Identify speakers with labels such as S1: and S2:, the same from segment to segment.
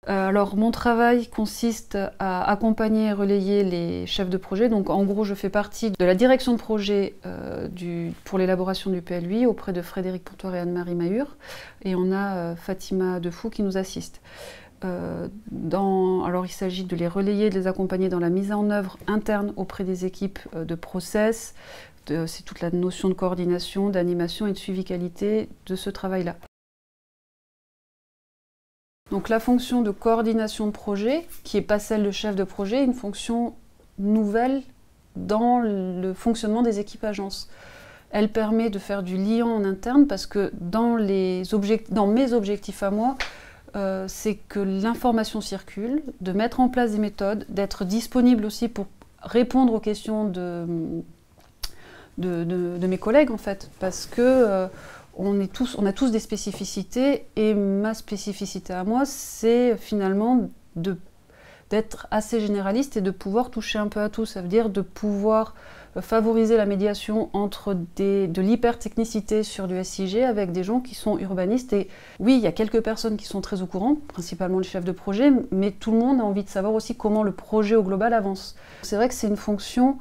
S1: Alors mon travail consiste à accompagner et relayer les chefs de projet. Donc en gros je fais partie de la direction de projet pour l'élaboration du PLUI auprès de Frédéric Pontoire et Anne-Marie Mahur. Et on a Fatima Defou qui nous assiste. Alors il s'agit de les relayer, de les accompagner dans la mise en œuvre interne auprès des équipes de process. C'est toute la notion de coordination, d'animation et de suivi qualité de ce travail-là. Donc la fonction de coordination de projet, qui n'est pas celle de chef de projet, est une fonction nouvelle dans le fonctionnement des équipes agences. Elle permet de faire du liant en interne parce que dans mes objectifs à moi, c'est que l'information circule, de mettre en place des méthodes, d'être disponible aussi pour répondre aux questions de mes collègues en fait, parce que on a tous des spécificités et ma spécificité à moi, c'est finalement d'être assez généraliste et de pouvoir toucher un peu à tout. Ça veut dire de pouvoir favoriser la médiation entre de l'hypertechnicité sur du SIG avec des gens qui sont urbanistes. Et oui, il y a quelques personnes qui sont très au courant, principalement les chefs de projet, mais tout le monde a envie de savoir aussi comment le projet au global avance. C'est vrai que c'est une fonction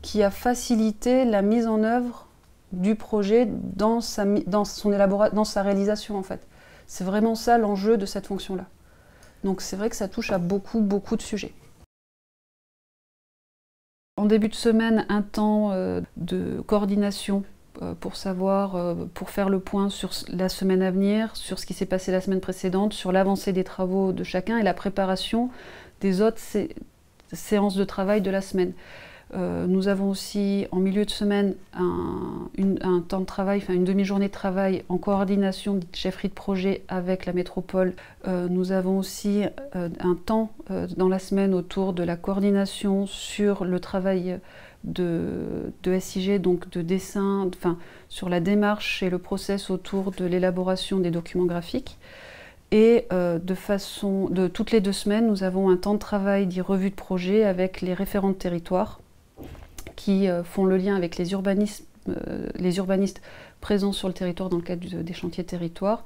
S1: qui a facilité la mise en œuvre du projet dans sa réalisation en fait. C'est vraiment ça l'enjeu de cette fonction-là. Donc c'est vrai que ça touche à beaucoup de sujets. En début de semaine, un temps de coordination pour faire le point sur la semaine à venir, sur ce qui s'est passé la semaine précédente, sur l'avancée des travaux de chacun et la préparation des autres séances de travail de la semaine. Nous avons aussi en milieu de semaine un temps de travail, une demi-journée de travail en coordination de chefferie de projet avec la métropole. Nous avons aussi un temps dans la semaine autour de la coordination sur le travail de SIG, donc de dessin, sur la démarche et le process autour de l'élaboration des documents graphiques. Et de toutes les 2 semaines, nous avons un temps de travail dit revue de projet avec les référents de territoire qui font le lien avec les urbanistes présents sur le territoire dans le cadre des chantiers de territoire.